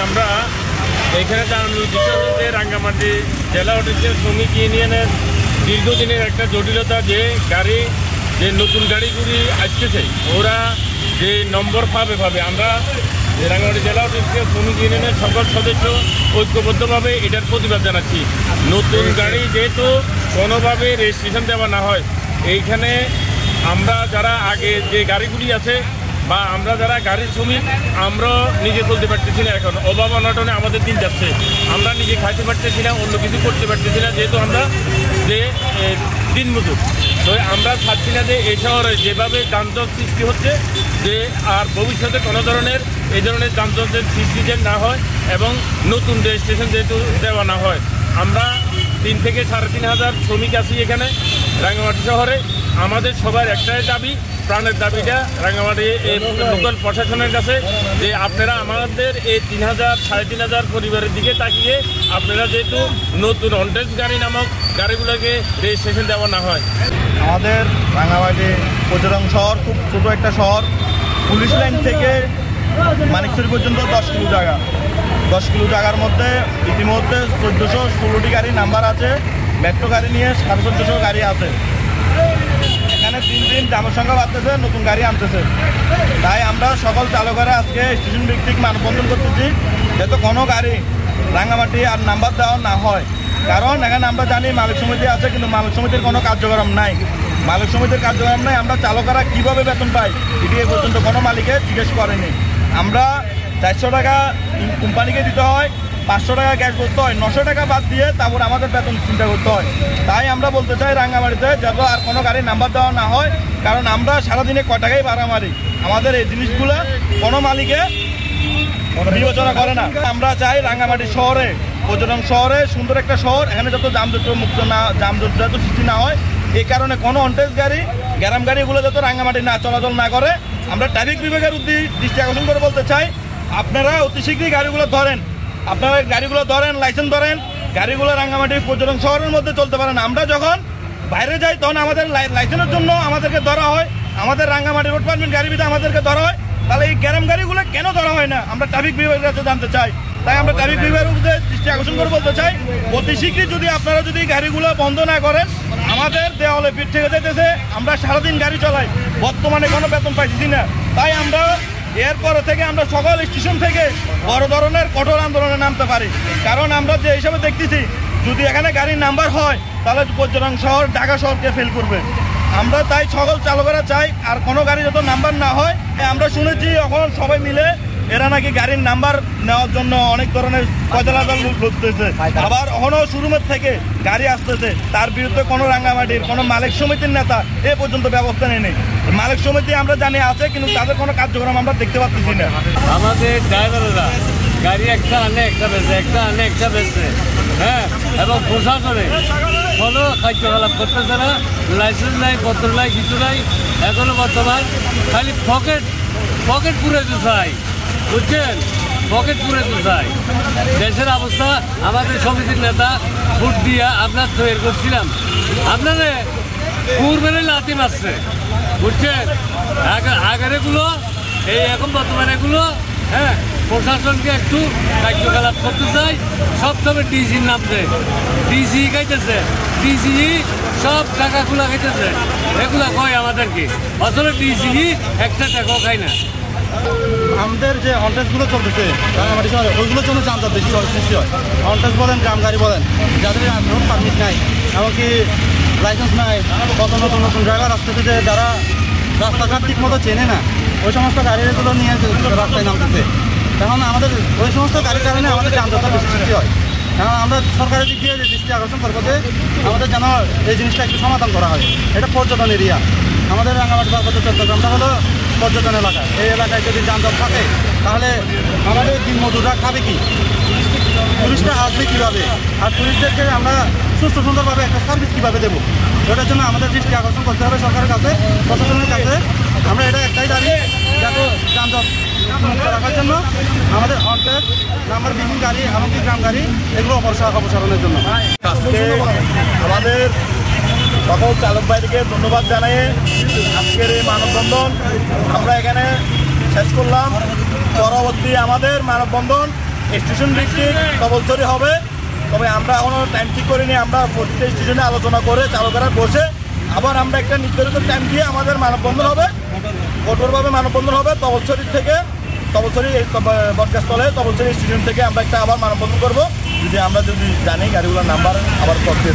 আমরা এখানে জানানোর বিষয় হচ্ছে রাঙ্গামাটি জেলা অটিস্টিক শ্রমিক ইউনিয়নের দীর্ঘদিনের একটা জটিলতা যে নতুন গাড়িগুলি আসতেছে ওরা যে নম্বর পাবে আমরা রাঙ্গামাটি জেলা অটিস্টিক শ্রমিক ইউনিয়নের সকল সদস্য ঐক্যবদ্ধভাবে এটার প্রতিবাদ জানাচ্ছি। নতুন গাড়ি যেহেতু কোনোভাবে রেজিস্ট্রেশন দেওয়া না হয়, এইখানে আমরা যারা আগে যে গাড়িগুলি আছে বা আমরা যারা গাড়ির শ্রমিক আমরা নিজে চলতে পারতেছি না, এখন অভাব অনটনে আমাদের দিন যাচ্ছে, আমরা নিজে খাইতে পারতেছি না, অন্য কিছু করতে পারতেছি না, যেহেতু আমরা যে দিন মজুর। তো আমরা চাচ্ছি না যে এই শহরে যেভাবে যানজট সৃষ্টি হচ্ছে যে আর ভবিষ্যতে কোনো ধরনের এই ধরনের যানজটের সৃষ্টি যে না হয় এবং নতুন রেজিস্ট্রেশন যেহেতু দেওয়া না হয়। আমরা 3 থেকে 3,500 শ্রমিক আছি এখানে রাঙ্গামাটি শহরে। আমাদের সবার একটাই দাবি, প্রাণের দাবিটা রাঙ্গামাটি লোকাল প্রশাসনের কাছে যে আপনারা আমাদের এই 3,000 3,500 পরিবারের দিকে তাকিয়ে আপনারা যেহেতু নতুন অনটেজ গাড়ি নামক গাড়িগুলোকে রেজিস্ট্রেশন দেওয়া না হয়। আমাদের রাঙ্গামাটি পর্যটন শহর খুব ছোটো একটা শহর। পুলিশ লাইন থেকে মানিকছড়ি পর্যন্ত 10 কিলো জায়গা। 10 কিলো জায়গার মধ্যে ইতিমধ্যে 1416টি গাড়ি নাম্বার আছে, মেট্রো গাড়ি নিয়ে 1450 গাড়ি আছে। এখানে দিন দিন জামের সংখ্যা বাড়তেছে, নতুন গাড়ি আনতেছে। তাই আমরা সকল চালকেরা আজকে স্টেশন ভিত্তিক মানববন্ধন করতেছি যাতে কোনো গাড়ি রাঙ্গামাটি আর নাম্বার দেওয়া না হয়। কারণ এখানে আমরা জানি মালিক সমিতি আছে, কিন্তু মালিক সমিতির কোনো কার্যক্রম নাই। মালিক সমিতির কার্যক্রম নাই, আমরা চালকেরা কীভাবে বেতন পাই এটি এ পর্যন্ত কোনো মালিকে জিজ্ঞেস করেনি। আমরা 400 টাকা কোম্পানিকে দিতে হয়, 500 টাকা ক্যাশ করতে হয়, 900 টাকা বাদ দিয়ে তারপর আমাদের বেতন চিন্তা করতে হয়। তাই আমরা বলতে চাই রাঙ্গামাটিতে যাতে আর কোনো গাড়ির নাম্বার দেওয়া না হয়, কারণ আমরা সারাদিনে কয় টাকাই ভাড়া মারি, আমাদের এই জিনিসগুলো কোনো মালিকে বিবেচনা করে না। আমরা চাই রাঙ্গামাটি শহরে, পর্যটন শহরে, সুন্দর একটা শহর, এখানে যত যানজট মুক্ত না, যানজট যত সৃষ্টি না হয়। এই কারণে কোনো অনটেজ গাড়ি, গ্যারাম গাড়িগুলো যত রাঙ্গামাটি না চলাচল না করে। আমরা ট্রাফিক বিভাগের দৃষ্টি আকর্ষণ করে বলতে চাই আপনারা অতি শীঘ্রই গাড়িগুলো ধরেন, লাইসেন্স ধরেন, গাড়িগুলো রাঙ্গামাটির পর্যটন শহরের মধ্যে চলতে পারে না। আমরা যখন বাইরে যাই তখন আমাদের লাইসেন্সের জন্য আমাদেরকে ধরা হয়, আমাদের রাঙ্গামাটি রোড পারমিট গাড়ি ভিতরে আমাদেরকে ধরা হয়। তাহলে এই গ্যারাম গাড়িগুলো কেন ধরা হয় না আমরা ট্রাফিক বিভাগের কাছে জানতে চাই। তাই আমরা ট্রাফিক বিভাগের দৃষ্টি আকর্ষণ করে বলতে চাই অতি শীঘ্রই যদি আপনারা যদি গাড়িগুলো বন্ধ না করেন, আমাদের দেওয়ালে পিঠ থেকে যেতেছে, আমরা সারাদিন গাড়ি চালাই, বর্তমানে কোনো বেতন পাইছি না। তাই আমরা এরপর থেকে আমরা সকল স্টেশন থেকে বড় ধরনের কঠোর আন্দোলনে নামতে পারি। কারণ আমরা যে হিসাবে দেখতেছি যদি এখানে গাড়ির নাম্বার হয় তাহলে পর্যটন শহর ঢাকা শহরকে ফেল করবে। আমরা তাই সকল চালকেরা চাই আর কোনো গাড়ি যত নাম্বার না হয়। আমরা শুনেছি এখন সবাই মিলে এরা নাকি গাড়ির নাম্বার নেওয়ার জন্য অনেক ধরনের কয়লাজাল লুটতেছে, আবার এখনও শোরুমের থেকে গাড়ি আসতেছে, তার বিরুদ্ধে কোনো রাঙ্গামাটির কোনো মালিক সমিতির নেতা এ পর্যন্ত ব্যবস্থা নেই। মালিক সমিতি আমরা জানি আছে, কিন্তু তাদের কোনো কার্যক্রম আমরা দেখতে পাচ্ছি না। আমাদের ড্রাইভাররা গাড়ি একটা আনে একটা বেচে, একটা আনে একটা বেচে, হ্যাঁ, এবং প্রশাসনে কোনো কার্যকলাপ করতেছে না, লাইসেন্স নাই, পত্র নাই, কিছু নাই। এখনো বর্তমান খালি পকেট পুরাতে চাই, বুঝছেন, পকেট পুরাতে চাই। দেশের অবস্থা আমাদের সমিতির নেতা ভোট দিয়া আপনার তৈরি করছিলাম, আপনারা পূর্বের লাথি মারছে, বুঝছেন। আগের এগুলো এই এখন বর্তমানে এগুলো, হ্যাঁ, প্রশাসনকে একটু কার্যকলাপ করতে চাই। সব সময় ডিসির নামছে, ডিসি খাইতেছে, ডিসি সব টাকাগুলো খাইতেছে, এগুলা কয় আমাদেরকে, আসলে ডিসি একটা টাকাও খায় না। আমাদের যে অনটেজগুলো চলতেছে রাঙ্গামাটি শহরে, ওইগুলোর জন্য যানজট বেশি সৃষ্টি হয়। অনটেজ বলেন, গ্রাম গাড়ি বলেন, যাদের রোড পারমিট নাই, এমনকি লাইসেন্স নাই, কত নতুন নতুন ড্রাইভার আসতেছে যে যারা রাস্তাঘাট ঠিক মতো চেনে না, ওই সমস্ত গাড়িগুলো নিয়ে রাস্তায় নামতেছে। এখন আমাদের ওই সমস্ত গাড়ির কারণে আমাদের যানজটটা বেশি সৃষ্টি হয়। এখন আমরা সরকারের দিক দিয়ে যে দৃষ্টি আকর্ষণ করবো যে আমাদের যেন এই জিনিসটা একটু সমাধান করা হয়। এটা পর্যটন এরিয়া, আমাদের রাঙ্গামাটি পার্বত্য চট্টগ্রামটা হলো পর্যটন এলাকা। এই এলাকায় যদি যানজট থাকে তাহলে আমাদের দিন মজুররা খাবে কি, টুরিস্টরা আসবে কীভাবে, আর টুরিস্টদেরকে আমরা সুস্থ সুন্দরভাবে একটা সার্ভিস কীভাবে দেবো, ওটার জন্য আমাদের দৃষ্টি আকর্ষণ করতে হবে সরকারের কাছে, প্রশাসনের কাছে। আমরা এটা একটাই দাবি, যাতে যানজট মুক্ত রাখার জন্য আমাদের অনটেজ নাম্বার বিহীন গাড়ি, এমনকি গ্রাম গাড়ি, এগুলো অপসারণের জন্য আমাদের সকল চালক ভাইদেরকে ধন্যবাদ জানাই আজকের এই মানববন্ধন আমরা এখানে শেষ করলাম। পরবর্তী আমাদের মানববন্ধন স্টেশন ভিত্তিক কবলছড়ি হবে। তবে আমরা এখনও টাইম ঠিক করিনি, আমরা প্রতিটা স্টেশনে আলোচনা করে চালকেরা বসে আবার আমরা একটা নির্ধারিত টাইম দিয়ে আমাদের মানববন্ধন হবে, কঠোরভাবে মানববন্ধন হবে তবলছড়ি থেকে, তবলছড়ি বটগাছতলে তবলছড়ি স্টেশন থেকে আমরা একটা আবার মানববন্ধন করবো, যদি জানি গাড়িগুলোর নাম্বার আবার করতে